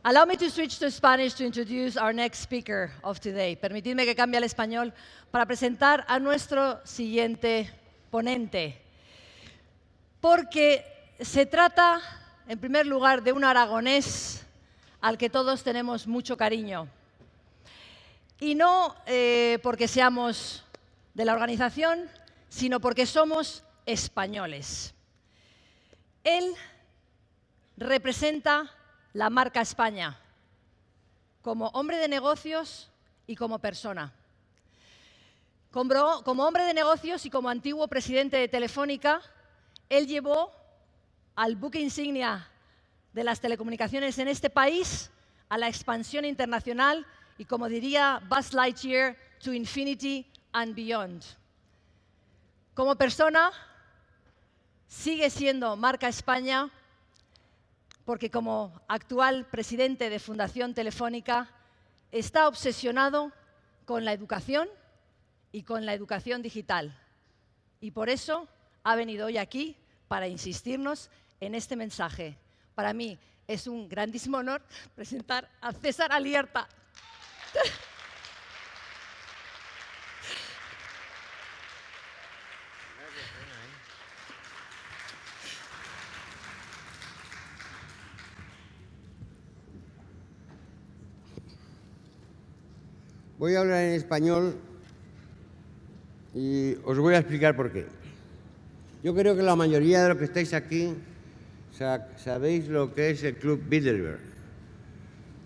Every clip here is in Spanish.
Allow me to switch to Spanish to introduce our next speaker of today. Permitidme que cambie al español para presentar a nuestro siguiente ponente. Porque se trata, en primer lugar, de un aragonés al que todos tenemos mucho cariño. Y no porque seamos de la organización, sino porque somos españoles. Él representa la marca España como hombre de negocios y como persona. Como hombre de negocios y como antiguo presidente de Telefónica, él llevó al buque insignia de las telecomunicaciones en este país a la expansión internacional y, como diría Buzz Lightyear, to infinity and beyond. Como persona, sigue siendo marca España porque como actual presidente de Fundación Telefónica está obsesionado con la educación y con la educación digital. Y por eso ha venido hoy aquí para insistirnos en este mensaje. Para mí es un grandísimo honor presentar a César Alierta. Voy a hablar en español y os voy a explicar por qué. Yo creo que la mayoría de los que estáis aquí sabéis lo que es el Club Bilderberg.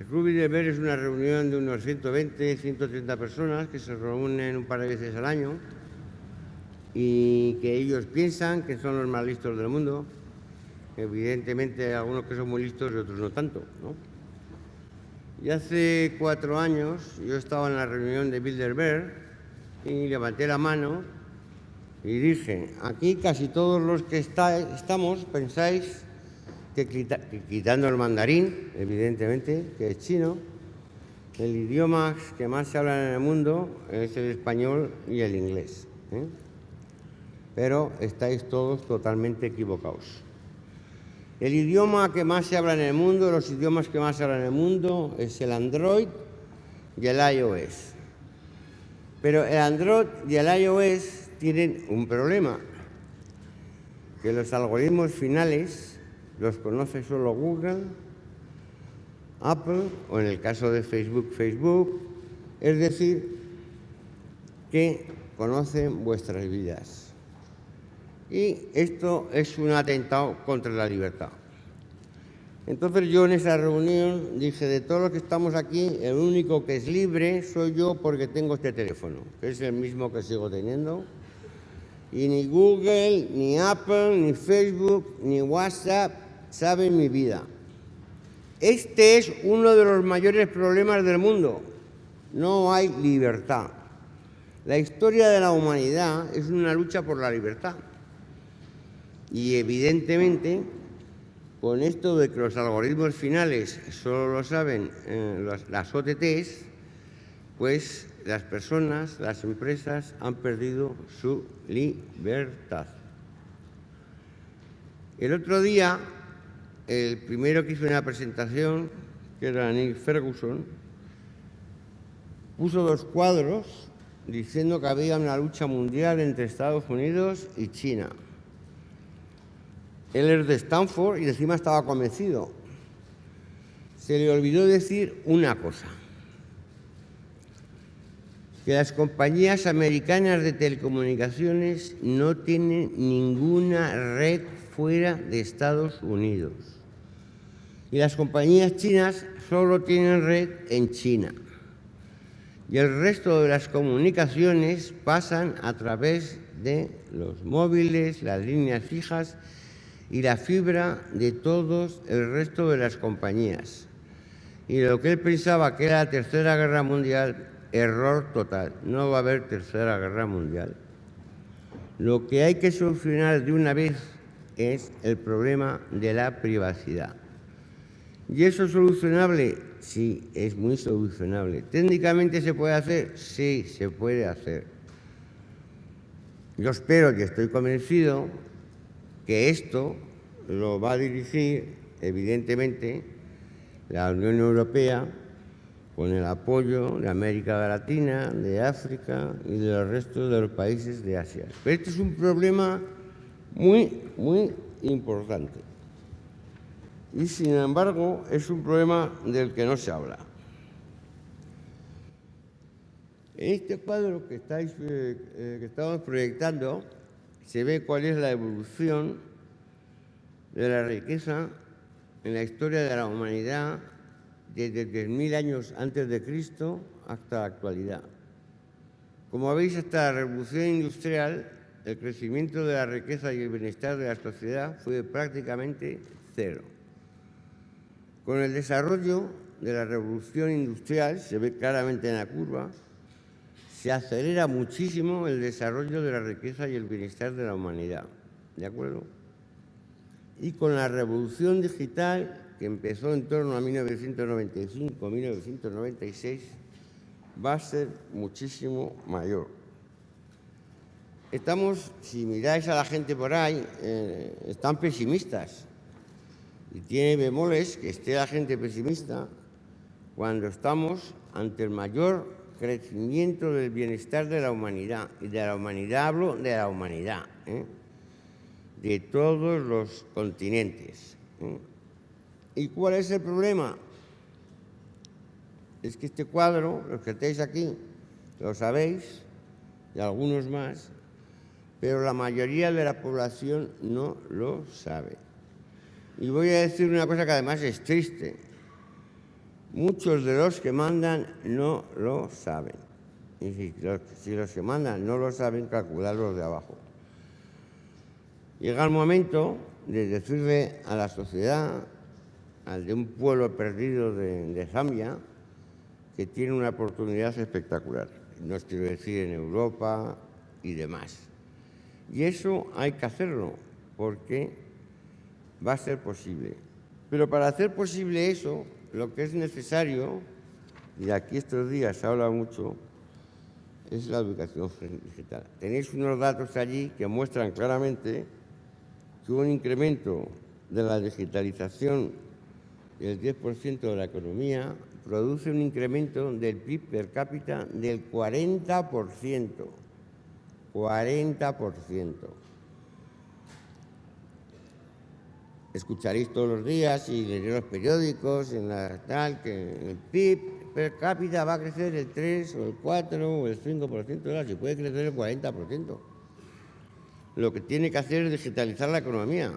El Club Bilderberg es una reunión de unos 120, 130 personas que se reúnen un par de veces al año y que ellos piensan que son los más listos del mundo. Evidentemente hay algunos que son muy listos y otros no tanto, ¿no? Y hace 4 años yo estaba en la reunión de Bilderberg y levanté la mano y dije, aquí casi todos los que estamos pensáis que quitando el mandarín, evidentemente, que es chino, el idioma que más se habla en el mundo es el español y el inglés, ¿eh? Pero estáis todos totalmente equivocados. El idioma que más se habla en el mundo, los idiomas que más se hablan en el mundo es el Android y el iOS. Pero el Android y el iOS tienen un problema, que los algoritmos finales los conoce solo Google, Apple o en el caso de Facebook, es decir, que conocen vuestras vidas. Y esto es un atentado contra la libertad. Entonces yo en esa reunión dije, de todos los que estamos aquí, el único que es libre soy yo porque tengo este teléfono, que es el mismo que sigo teniendo. Y ni Google, ni Apple, ni Facebook, ni WhatsApp saben mi vida. Este es uno de los mayores problemas del mundo. No hay libertad. La historia de la humanidad es una lucha por la libertad. Y evidentemente, con esto de que los algoritmos finales solo lo saben las OTTs, pues las personas, las empresas han perdido su libertad. El otro día, el primero que hizo una presentación, que era Neil Ferguson, puso 2 cuadros diciendo que había una lucha mundial entre Estados Unidos y China. Él es de Stanford y encima estaba convencido. Se le olvidó decir una cosa, que las compañías americanas de telecomunicaciones no tienen ninguna red fuera de Estados Unidos. Y las compañías chinas solo tienen red en China. Y el resto de las comunicaciones pasan a través de los móviles, las líneas fijas y la fibra de todos el resto de las compañías. Y lo que él pensaba que era la Tercera Guerra Mundial, error total. No va a haber Tercera Guerra Mundial. Lo que hay que solucionar de una vez es el problema de la privacidad. ¿Y eso es solucionable? Sí, es muy solucionable. ¿Técnicamente se puede hacer? Sí, se puede hacer. Yo espero y estoy convencido que esto lo va a dirigir, evidentemente, la Unión Europea, con el apoyo de América Latina, de África y de los restos de los países de Asia. Pero este es un problema muy, muy importante. Y, sin embargo, es un problema del que no se habla. En este cuadro que estamos proyectando se ve cuál es la evolución de la riqueza en la historia de la humanidad desde 10.000 años antes de Cristo hasta la actualidad. Como veis, hasta la revolución industrial, el crecimiento de la riqueza y el bienestar de la sociedad fue prácticamente cero. Con el desarrollo de la revolución industrial, se ve claramente en la curva, se acelera muchísimo el desarrollo de la riqueza y el bienestar de la humanidad. ¿De acuerdo? Y con la revolución digital, que empezó en torno a 1995-1996, va a ser muchísimo mayor. Si miráis a la gente por ahí, están pesimistas. Y tiene bemoles que esté la gente pesimista cuando estamos ante el mayor crecimiento del bienestar de la humanidad. Y de la humanidad hablo de la humanidad, de todos los continentes. ¿Y cuál es el problema? Es que este cuadro, los que estáis aquí, lo sabéis, y algunos más, pero la mayoría de la población no lo sabe. Y voy a decir una cosa que además es triste. Muchos de los que mandan no lo saben. Y si los que mandan no lo saben, calcular los de abajo. Llega el momento de decirle a la sociedad, al de un pueblo perdido de Zambia, que tiene una oportunidad espectacular. No os quiero decir en Europa y demás. Y eso hay que hacerlo, porque va a ser posible. Pero para hacer posible eso, lo que es necesario, y aquí estos días se habla mucho, es la educación digital. Tenéis unos datos allí que muestran claramente que un incremento de la digitalización del 10% de la economía produce un incremento del PIB per cápita del 40%. 40%. Escucharéis todos los días y leeréis los periódicos que el PIB per cápita va a crecer el 3 o el 4 o el 5%, si puede crecer el 40%. Lo que tiene que hacer es digitalizar la economía.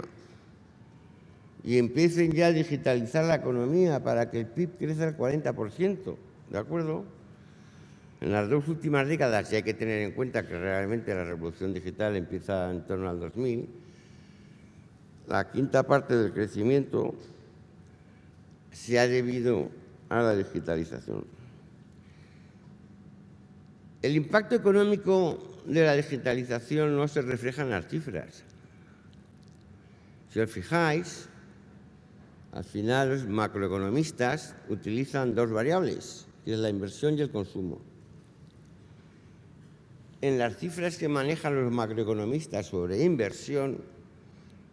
Y empiecen ya a digitalizar la economía para que el PIB crezca al 40%, ¿de acuerdo? En las 2 últimas décadas, y hay que tener en cuenta que realmente la revolución digital empieza en torno al 2000, la quinta parte del crecimiento se ha debido a la digitalización. El impacto económico de la digitalización no se refleja en las cifras. Si os fijáis, al final los macroeconomistas utilizan 2 variables, que es la inversión y el consumo. En las cifras que manejan los macroeconomistas sobre inversión,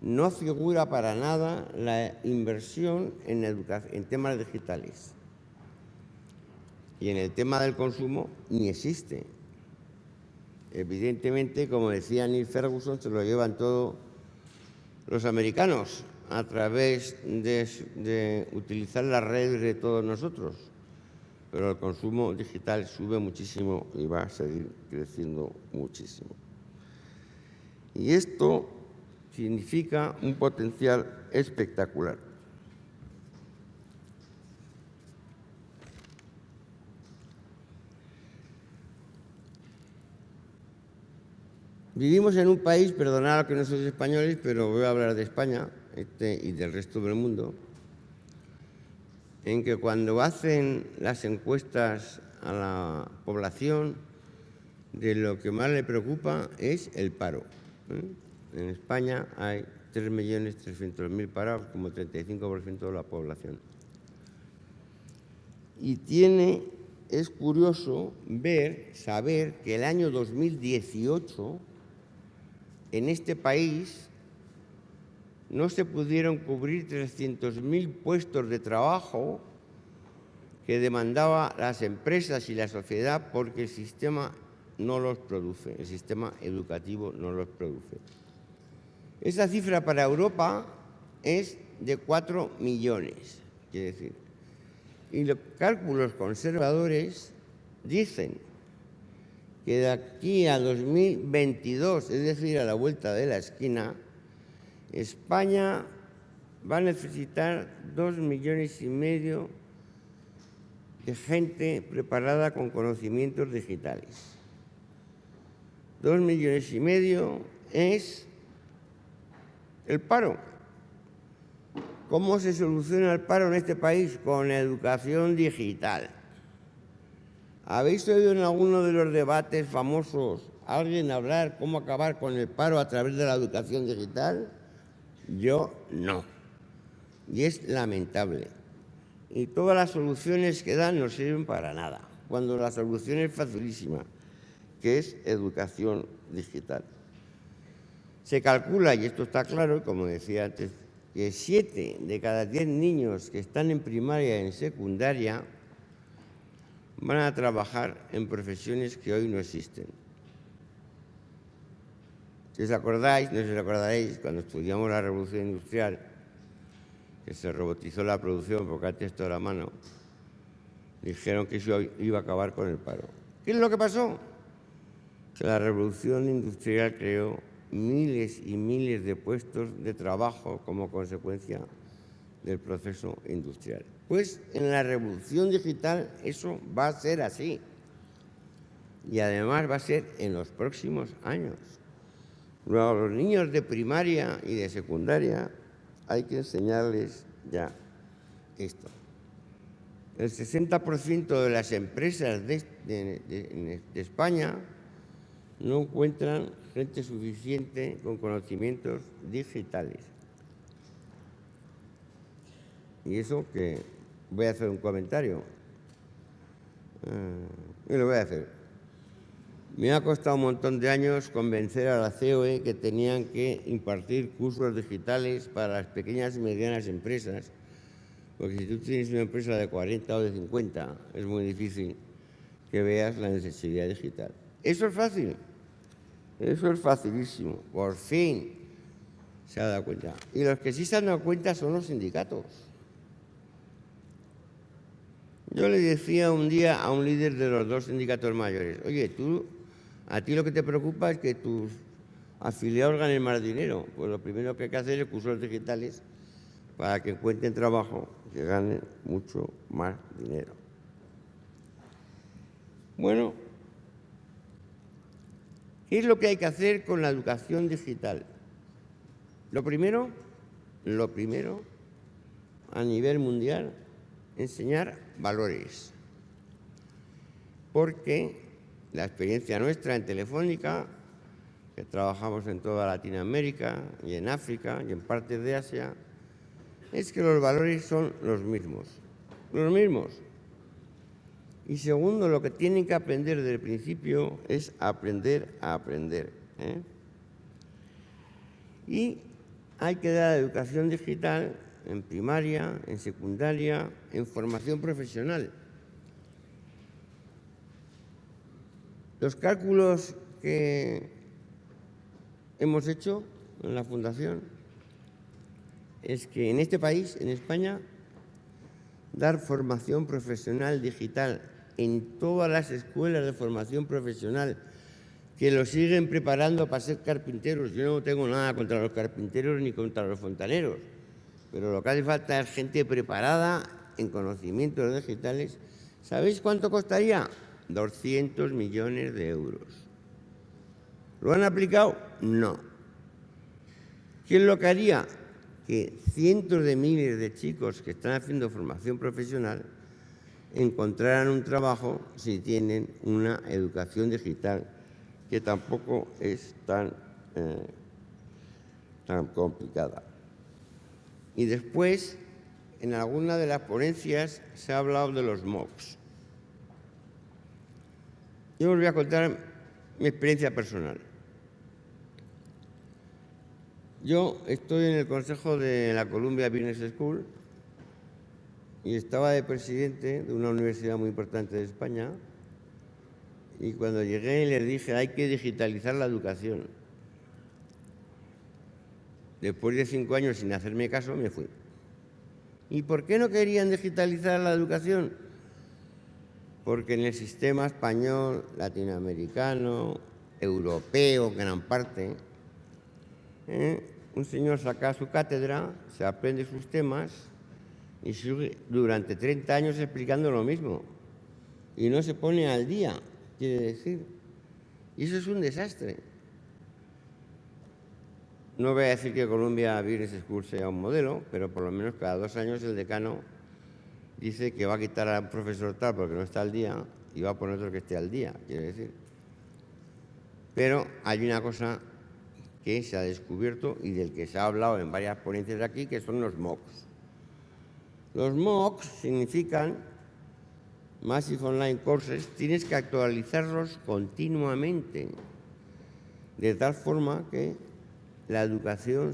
no figura para nada la inversión en temas digitales. Y en el tema del consumo ni existe. Evidentemente, como decía Neil Ferguson, se lo llevan todo los americanos a través de utilizar las redes de todos nosotros. Pero el consumo digital sube muchísimo y va a seguir creciendo muchísimo. Y esto significa un potencial espectacular. Vivimos en un país, perdonad que no sois españoles, pero voy a hablar de España y del resto del mundo, en que cuando hacen las encuestas a la población, de lo que más le preocupa es el paro. En España hay 3.300.000 parados, como 35% de la población. Y es curioso saber que el año 2018, en este país, no se pudieron cubrir 300.000 puestos de trabajo que demandaba las empresas y la sociedad porque el sistema no los produce, el sistema educativo no los produce. Esa cifra para Europa es de 4 millones, quiere decir. Y los cálculos conservadores dicen que de aquí a 2022, es decir, a la vuelta de la esquina, España va a necesitar 2,5 millones de gente preparada con conocimientos digitales. 2,5 millones es el paro. ¿Cómo se soluciona el paro en este país? Con educación digital. ¿Habéis oído en alguno de los debates famosos a alguien hablar cómo acabar con el paro a través de la educación digital? Yo no. Y es lamentable. Y todas las soluciones que dan no sirven para nada, cuando la solución es facilísima, que es educación digital. Se calcula, y esto está claro, como decía antes, que 7 de cada 10 niños que están en primaria y en secundaria van a trabajar en profesiones que hoy no existen. Si os acordáis, no sé si os acordaréis, cuando estudiamos la Revolución Industrial, que se robotizó la producción porque antes todo era a mano, dijeron que eso iba a acabar con el paro. ¿Qué es lo que pasó? Que la Revolución Industrial creó miles y miles de puestos de trabajo como consecuencia del proceso industrial. Pues en la revolución digital eso va a ser así. Y además va a ser en los próximos años. Luego, a los niños de primaria y de secundaria hay que enseñarles ya esto. El 60% de las empresas de España no encuentran gente suficiente con conocimientos digitales. Y eso que voy a hacer un comentario. Y lo voy a hacer. Me ha costado un montón de años convencer a la COE que tenían que impartir cursos digitales para las pequeñas y medianas empresas, porque si tú tienes una empresa de 40 o de 50, es muy difícil que veas la necesidad digital. Eso es fácil. Eso es facilísimo. Por fin se ha dado cuenta. Y los que sí se han dado cuenta son los sindicatos. Yo le decía un día a un líder de los 2 sindicatos mayores, oye, a ti lo que te preocupa es que tus afiliados ganen más dinero. Pues lo primero que hay que hacer es cursos digitales para que encuentren trabajo, que ganen mucho más dinero. Bueno, ¿qué es lo que hay que hacer con la educación digital? Lo primero, a nivel mundial, enseñar valores. Porque la experiencia nuestra en Telefónica, que trabajamos en toda Latinoamérica y en África y en partes de Asia, es que los valores son los mismos. Los mismos. Y segundo, lo que tienen que aprender desde el principio es aprender a aprender. Y hay que dar educación digital en primaria, en secundaria, en formación profesional. Los cálculos que hemos hecho en la Fundación es que en este país, en España, dar formación profesional digital en todas las escuelas de formación profesional que los siguen preparando para ser carpinteros. Yo no tengo nada contra los carpinteros ni contra los fontaneros, pero lo que hace falta es gente preparada en conocimientos digitales. ¿Sabéis cuánto costaría? 200 millones de euros. ¿Lo han aplicado? No. ¿Qué es lo que haría? Que cientos de miles de chicos que están haciendo formación profesional encontraran un trabajo si tienen una educación digital, que tampoco es tan complicada. Y después, en alguna de las ponencias se ha hablado de los MOOCs. Yo os voy a contar mi experiencia personal. Yo estoy en el consejo de la Columbia Business School y estaba de presidente de una universidad muy importante de España. Y cuando llegué les dije, hay que digitalizar la educación. Después de 5 años sin hacerme caso, me fui. ¿Y por qué no querían digitalizar la educación? Porque en el sistema español, latinoamericano, europeo, gran parte, un señor saca su cátedra, se aprende sus temas y sigue durante 30 años explicando lo mismo. Y no se pone al día, quiere decir. Y eso es un desastre. No voy a decir que Columbia Business School sea un modelo, pero por lo menos cada 2 años el decano dice que va a quitar a un profesor tal porque no está al día y va a poner otro que esté al día, quiere decir. Pero hay una cosa que se ha descubierto y del que se ha hablado en varias ponencias de aquí, que son los MOOCs. Los MOOCs significan Massive Online Courses, tienes que actualizarlos continuamente, de tal forma que la educación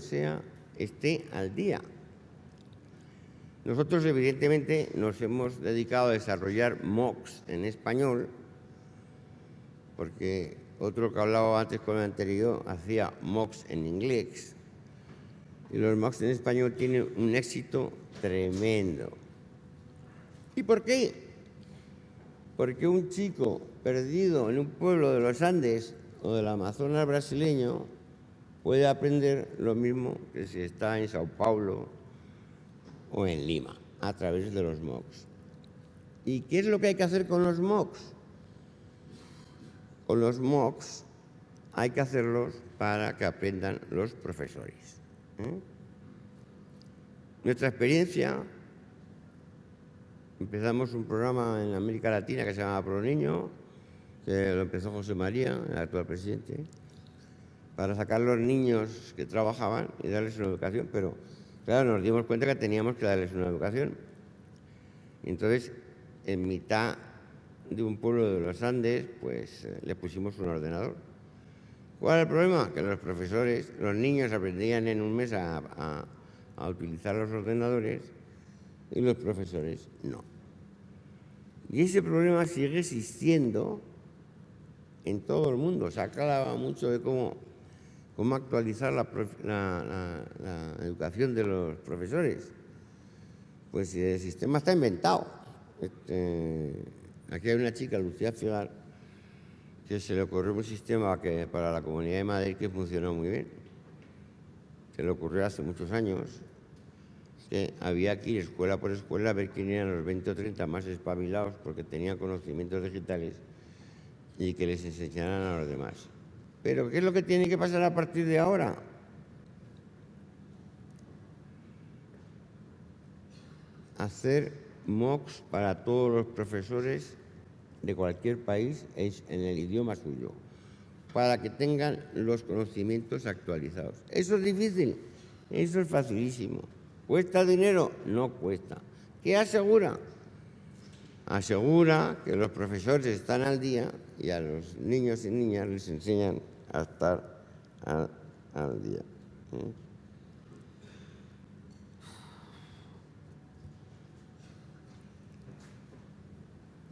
esté al día. Nosotros, evidentemente, nos hemos dedicado a desarrollar MOOCs en español, porque otro que hablaba antes con el anterior hacía MOOCs en inglés, y los MOOCs en español tienen un éxito tremendo. ¿Y por qué? Porque un chico perdido en un pueblo de los Andes o del Amazonas brasileño puede aprender lo mismo que si está en Sao Paulo o en Lima, a través de los MOOCs. ¿Y qué es lo que hay que hacer con los MOOCs? Con los MOOCs hay que hacerlos para que aprendan los profesores. Nuestra experiencia, empezamos un programa en América Latina que se llama ProNiño, que lo empezó José María, el actual presidente, para sacar los niños que trabajaban y darles una educación, pero claro, nos dimos cuenta que teníamos que darles una educación. Y entonces, en mitad de un pueblo de los Andes, pues le pusimos un ordenador. ¿Cuál es el problema? Que los niños aprendían en un mes a utilizar los ordenadores y los profesores no. Y ese problema sigue existiendo en todo el mundo. Se aclara mucho de cómo actualizar la educación de los profesores. Pues si el sistema está inventado. Aquí hay una chica, Lucía Figar, que se le ocurrió un sistema para la Comunidad de Madrid que funcionó muy bien. Se le ocurrió hace muchos años que había que ir escuela por escuela a ver quién eran los 20 o 30 más espabilados porque tenían conocimientos digitales y que les enseñaran a los demás. Pero ¿qué es lo que tiene que pasar a partir de ahora? Hacer MOOCs para todos los profesores de cualquier país en el idioma suyo, para que tengan los conocimientos actualizados. ¿Eso es difícil? Eso es facilísimo. ¿Cuesta dinero? No cuesta. ¿Qué asegura? Asegura que los profesores están al día y a los niños y niñas les enseñan a estar al día.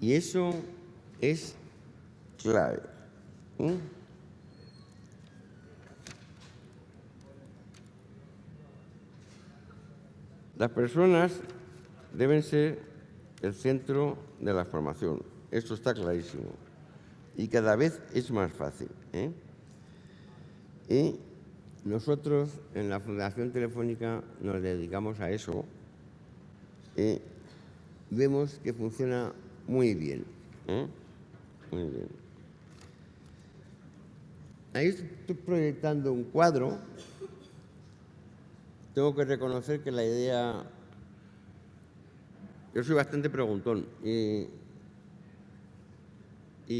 Y eso es clave. Las personas deben ser el centro de la formación. Esto está clarísimo. Y cada vez es más fácil. Y nosotros en la Fundación Telefónica nos dedicamos a eso y vemos que funciona muy bien. Muy bien. Ahí estoy proyectando un cuadro. Tengo que reconocer que la idea... Yo soy bastante preguntón y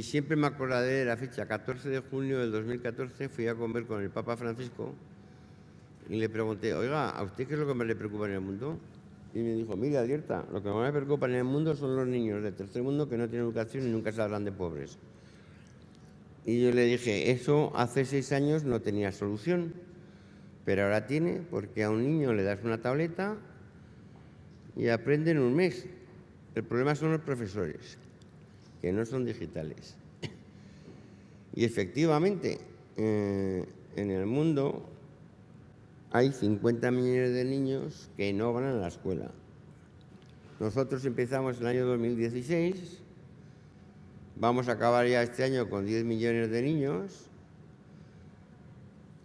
siempre me acordaré de la fecha, 14 de junio del 2014, fui a comer con el Papa Francisco y le pregunté, oiga, ¿a usted qué es lo que más le preocupa en el mundo? Y me dijo, mira, Alerta, lo que más me preocupa en el mundo son los niños del tercer mundo que no tienen educación y nunca saldrán de pobres. Y yo le dije, eso hace 6 años no tenía solución, pero ahora tiene, porque a un niño le das una tableta y aprende en un mes. El problema son los profesores, que no son digitales. Y efectivamente, en el mundo hay 50 millones de niños que no van a la escuela. Nosotros empezamos el año 2016, vamos a acabar ya este año con 10 millones de niños,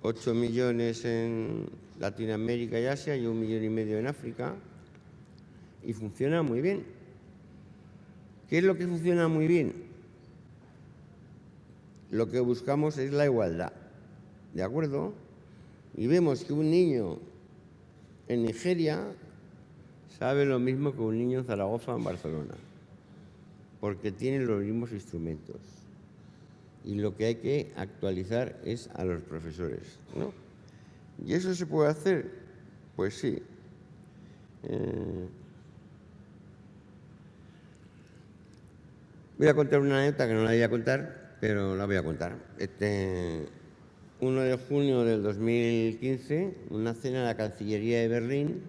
8 millones en Latinoamérica y Asia y 1,5 millones en África, y funciona muy bien. ¿Qué es lo que funciona muy bien? Lo que buscamos es la igualdad, ¿de acuerdo? Y vemos que un niño en Nigeria sabe lo mismo que un niño en Zaragoza o en Barcelona, porque tienen los mismos instrumentos. Y lo que hay que actualizar es a los profesores, ¿no? ¿Y eso se puede hacer? Pues sí. Voy a contar una anécdota que no la voy a contar, pero la voy a contar. 1 de junio del 2015, una cena en la Cancillería de Berlín,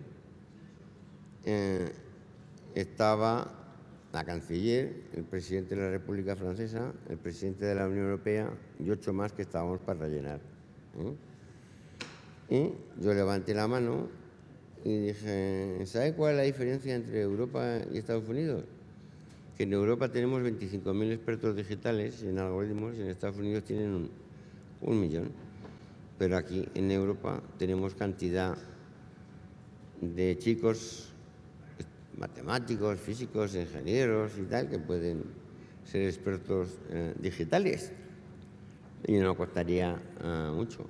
estaba la canciller, el presidente de la República Francesa, el presidente de la Unión Europea y 8 más que estábamos para rellenar. Y yo levanté la mano y dije, ¿sabe cuál es la diferencia entre Europa y Estados Unidos? Que en Europa tenemos 25.000 expertos digitales en algoritmos y en Estados Unidos tienen 1 millón. Pero aquí en Europa tenemos cantidad de chicos matemáticos, físicos, ingenieros y tal, que pueden ser expertos digitales. Y no costaría mucho.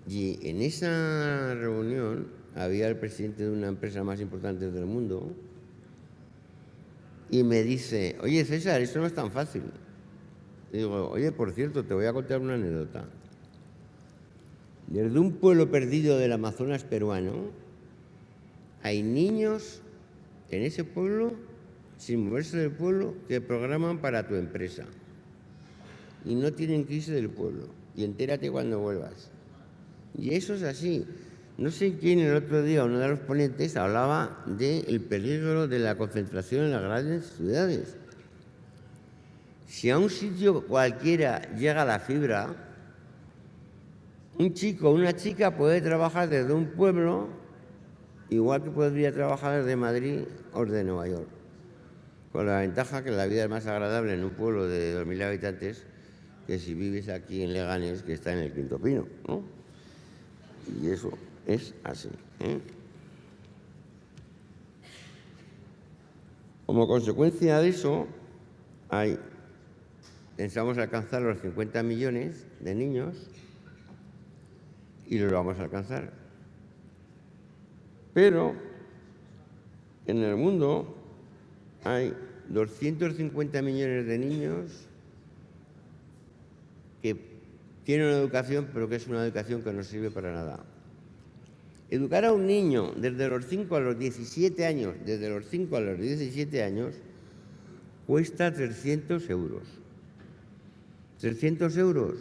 Y en esa reunión había el presidente de una empresa más importante del mundo y me dice, oye César, eso no es tan fácil. Y digo, oye, por cierto, te voy a contar una anécdota. Desde un pueblo perdido del Amazonas peruano, hay niños en ese pueblo, sin moverse del pueblo, que programan para tu empresa. Y no tienen que irse del pueblo. Y entérate cuando vuelvas. Y eso es así. No sé quién el otro día, uno de los ponentes, hablaba del peligro de la concentración en las grandes ciudades. Si a un sitio cualquiera llega la fibra, un chico o una chica puede trabajar desde un pueblo igual que podría trabajar desde Madrid o de Nueva York. Con la ventaja que la vida es más agradable en un pueblo de 2.000 habitantes que si vives aquí en Leganés, que está en el Quinto Pino, ¿no? Y eso es así, ¿eh? Como consecuencia de eso, pensamos alcanzar los 50 millones de niños y los vamos a alcanzar. Pero en el mundo hay 250 millones de niños que tienen una educación, pero que es una educación que no sirve para nada. Educar a un niño desde los 5 a los 17 años, cuesta 300 euros. 300 euros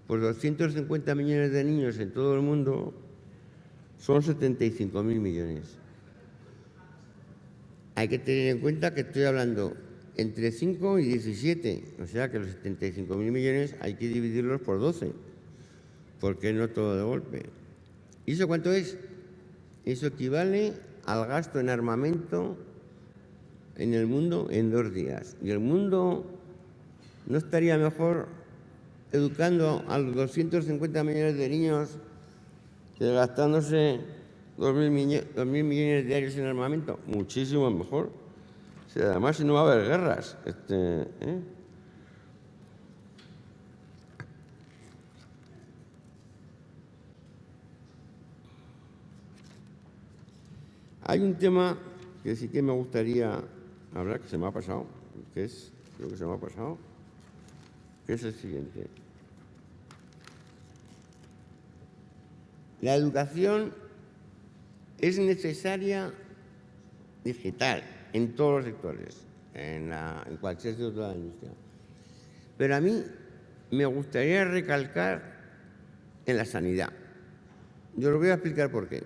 por 250 millones de niños en todo el mundo son 75.000 millones. Hay que tener en cuenta que estoy hablando entre 5 y 17, o sea que los 75.000 millones hay que dividirlos por 12, porque no todo de golpe. ¿Y eso cuánto es? Eso equivale al gasto en armamento en el mundo en 2 días. Y el mundo no estaría mejor educando a los 250 millones de niños que gastándose 2.000 millones diarios en armamento. Muchísimo mejor. O sea, además, si no va a haber guerras. Hay un tema que sí que me gustaría hablar, que se me ha pasado, que es el siguiente. La educación es necesaria digital en todos los sectores, en cualquier sector de la industria. Pero a mí me gustaría recalcar en la sanidad. Yo lo voy a explicar por qué.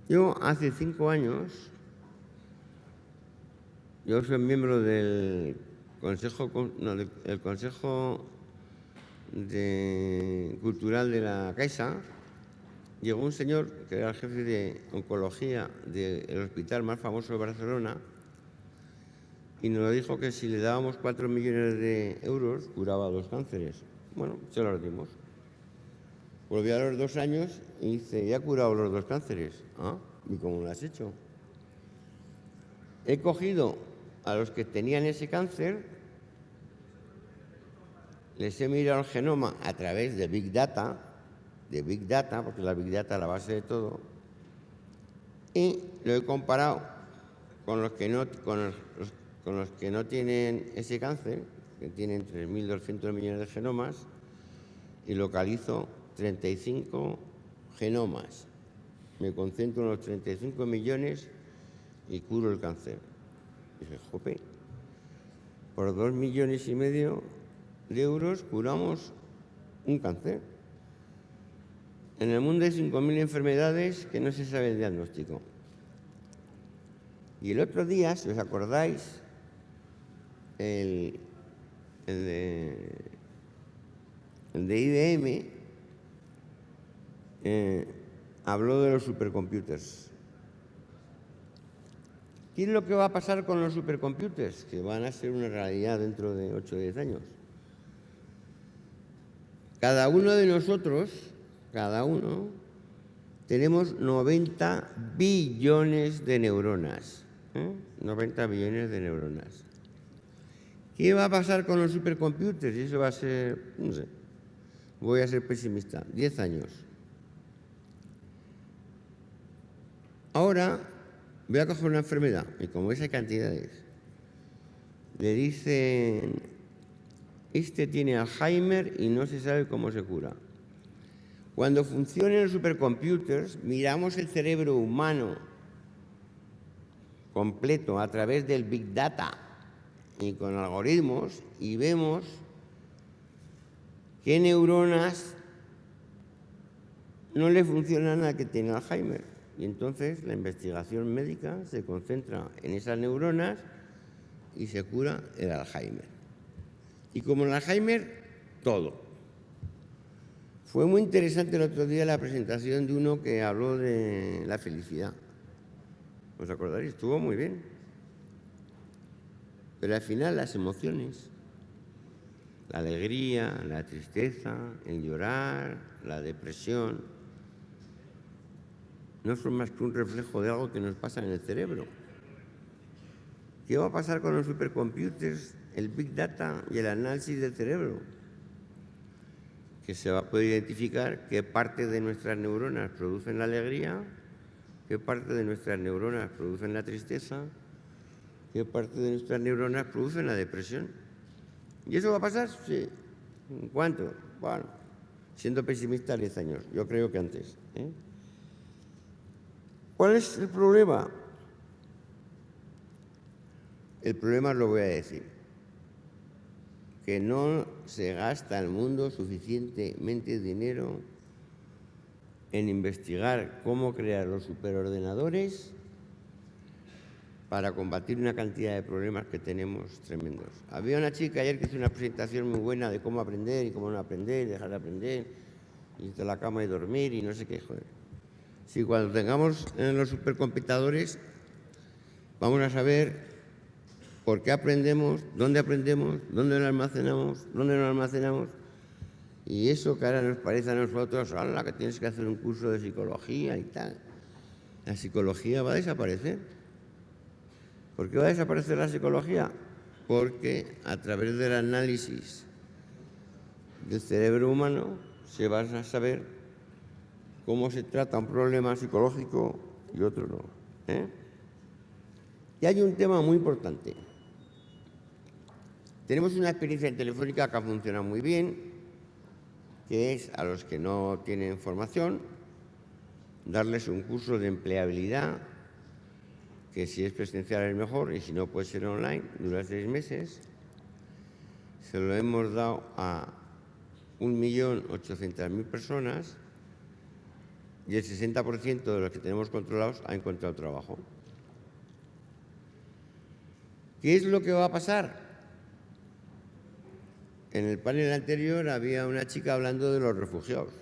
Yo hace 5 años, yo soy miembro del Consejo Cultural de la Caixa. Llegó un señor que era el jefe de oncología del hospital más famoso de Barcelona y nos dijo que si le dábamos 4 millones de euros curaba 2 cánceres. Bueno, se los dimos. Volví a los 2 años y dice, ya he curado los 2 cánceres. ¿Ah? ¿Y cómo lo has hecho? He cogido a los que tenían ese cáncer, les he mirado el genoma a través de Big Data, porque la Big Data es la base de todo, y lo he comparado con los que no tienen ese cáncer, que tienen 3.200 millones de genomas, y localizo 35 genomas. Me concentro en los 35 millones y curo el cáncer. Y dije, jope, por 2,5 millones de euros curamos un cáncer. En el mundo hay 5.000 enfermedades que no se sabe el diagnóstico. Y el otro día, si os acordáis, el de IBM habló de los supercomputers. ¿Qué es lo que va a pasar con los supercomputers? Que van a ser una realidad dentro de 8 o 10 años. Cada uno de nosotros, tenemos 90 billones de neuronas. 90 billones de neuronas. ¿Qué va a pasar con los supercomputers? Y eso va a ser, no sé, voy a ser pesimista, 10 años. Ahora voy a coger una enfermedad, y como ves hay cantidades, le dicen, este tiene Alzheimer y no se sabe cómo se cura. Cuando funcionen los supercomputers, miramos el cerebro humano completo a través del Big Data y con algoritmos y vemos qué neuronas no le funcionan al que tiene Alzheimer. Y entonces la investigación médica se concentra en esas neuronas y se cura el Alzheimer. Y como el Alzheimer, todo. Fue muy interesante el otro día la presentación de uno que habló de la felicidad. ¿Os acordaréis? Estuvo muy bien. Pero al final las emociones, la alegría, la tristeza, el llorar, la depresión, no son más que un reflejo de algo que nos pasa en el cerebro. ¿Qué va a pasar con los supercomputers, el Big Data y el análisis del cerebro? Que se va a poder identificar qué parte de nuestras neuronas producen la alegría, qué parte de nuestras neuronas producen la tristeza, qué parte de nuestras neuronas producen la depresión. ¿Y eso va a pasar? Sí. ¿En cuánto? Bueno, siendo pesimista, 10 años. Yo creo que antes. ¿Cuál es el problema? El problema lo voy a decir. Que no se gasta el mundo suficientemente dinero en investigar cómo crear los superordenadores para combatir una cantidad de problemas que tenemos tremendos. Había una chica ayer que hizo una presentación muy buena de cómo aprender y cómo no aprender, dejar de aprender, irte a la cama y dormir y no sé qué, joder. Si cuando tengamos los supercomputadores vamos a saber por qué aprendemos, dónde lo almacenamos, y eso que ahora nos parece a nosotros, ¡hala!, que tienes que hacer un curso de psicología y tal. La psicología va a desaparecer. ¿Por qué va a desaparecer la psicología? Porque a través del análisis del cerebro humano se va a saber cómo se trata un problema psicológico y otro no. Y hay un tema muy importante. Tenemos una experiencia en Telefónica que ha funcionado muy bien, que es a los que no tienen formación, darles un curso de empleabilidad, que si es presencial es mejor y si no puede ser online, dura 6 meses. Se lo hemos dado a 1.800.000 personas y el 60% de los que tenemos controlados ha encontrado trabajo. ¿Qué es lo que va a pasar? En el panel anterior había una chica hablando de los refugiados.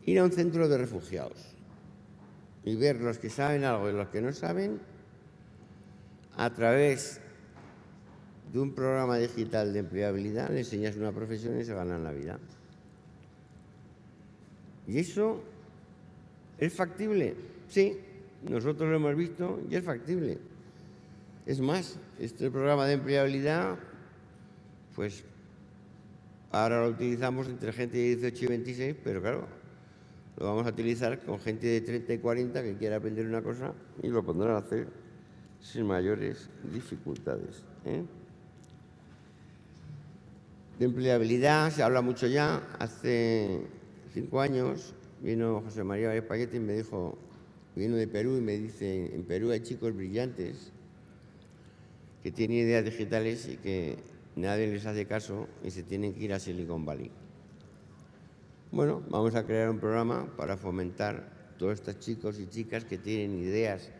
Ir a un centro de refugiados y ver los que saben algo y los que no saben a través de un programa digital de empleabilidad, le enseñas una profesión y se ganan la vida. ¿Y eso es factible? Sí, nosotros lo hemos visto y es factible. Es más, este programa de empleabilidad, pues ahora lo utilizamos entre gente de 18 y 26, pero claro, lo vamos a utilizar con gente de 30 y 40 que quiera aprender una cosa y lo podrán hacer sin mayores dificultades. De empleabilidad se habla mucho ya. Hace 5 años vino José María Espaguete y me dijo, vino de Perú y me dice, en Perú hay chicos brillantes que tienen ideas digitales y que nadie les hace caso y se tienen que ir a Silicon Valley. Bueno, vamos a crear un programa para fomentar todos estos chicos y chicas que tienen ideas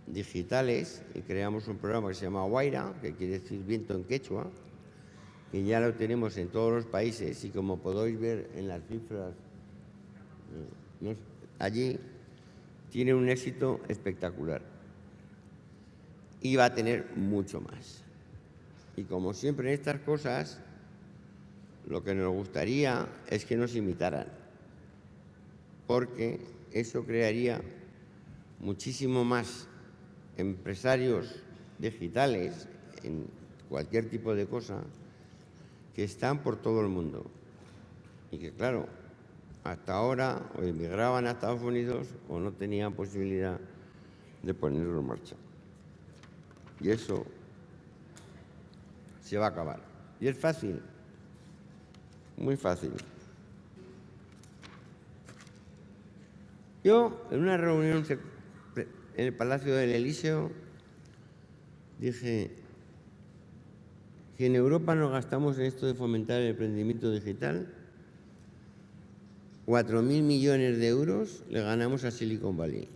digitales y creamos un programa que se llama Guaira, que quiere decir viento en quechua, que ya lo tenemos en todos los países y como podéis ver en las cifras, allí tiene un éxito espectacular y va a tener mucho más. Y como siempre en estas cosas, lo que nos gustaría es que nos imitaran, porque eso crearía muchísimo más empresarios digitales en cualquier tipo de cosa que están por todo el mundo y que, claro, hasta ahora o emigraban a Estados Unidos o no tenían posibilidad de ponerlo en marcha. Y eso se va a acabar. Y es fácil, muy fácil. Yo, en una reunión en el Palacio del Elíseo, dije que en Europa nos gastamos en esto de fomentar el emprendimiento digital 4.000 millones de euros le ganamos a Silicon Valley.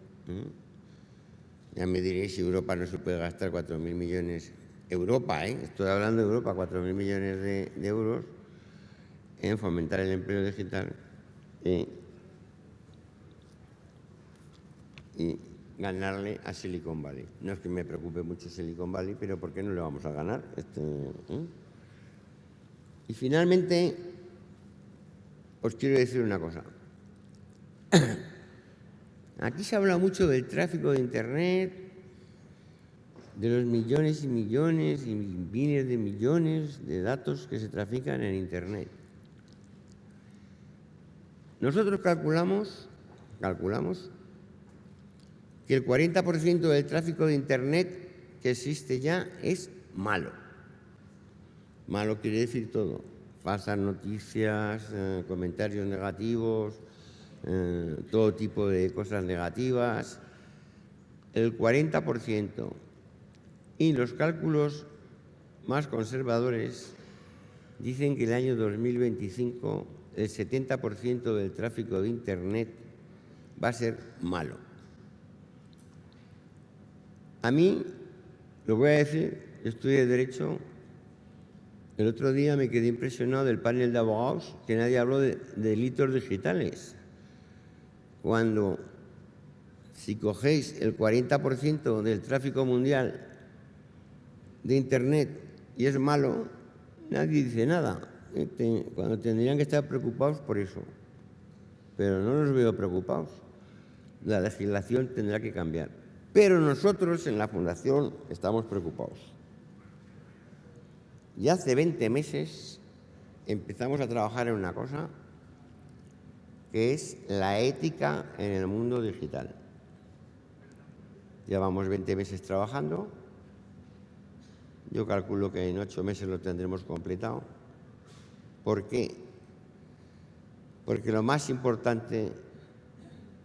Ya me diréis si Europa no se puede gastar 4.000 millones. Europa, estoy hablando de Europa, 4.000 millones de euros en fomentar el empleo digital y ganarle a Silicon Valley. No es que me preocupe mucho Silicon Valley, pero ¿por qué no le vamos a ganar? Y finalmente, os quiero decir una cosa. Aquí se habla mucho del tráfico de Internet, de los millones y millones y miles de millones de datos que se trafican en Internet. Nosotros calculamos que el 40% del tráfico de Internet que existe ya es malo. Malo quiere decir todo. Falsas noticias, comentarios negativos, todo tipo de cosas negativas. El 40%. Y los cálculos más conservadores dicen que el año 2025 el 70% del tráfico de Internet va a ser malo. A mí, lo voy a decir, yo estudié Derecho. El otro día me quedé impresionado del panel de abogados que nadie habló de delitos digitales. Cuando, si cogéis el 40% del tráfico mundial de Internet y es malo, nadie dice nada. Cuando tendrían que estar preocupados por eso. Pero no los veo preocupados. La legislación tendrá que cambiar. Pero nosotros en la Fundación estamos preocupados. Y hace 20 meses empezamos a trabajar en una cosa que es la ética en el mundo digital. Llevamos 20 meses trabajando. Yo calculo que en 8 meses lo tendremos completado. ¿Por qué? Porque lo más importante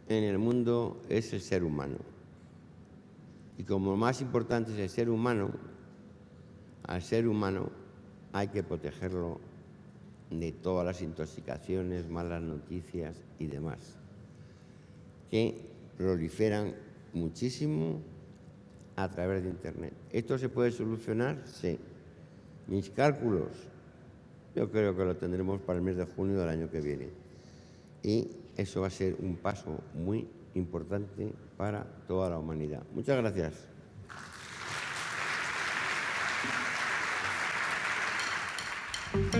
en el mundo es el ser humano. Y como lo más importante es el ser humano, al ser humano hay que protegerlo de todas las intoxicaciones, malas noticias y demás, que proliferan muchísimo a través de Internet. ¿Esto se puede solucionar? Sí. Mis cálculos, yo creo que lo tendremos para el mes de junio del año que viene. Y eso va a ser un paso muy importante para toda la humanidad. Muchas gracias.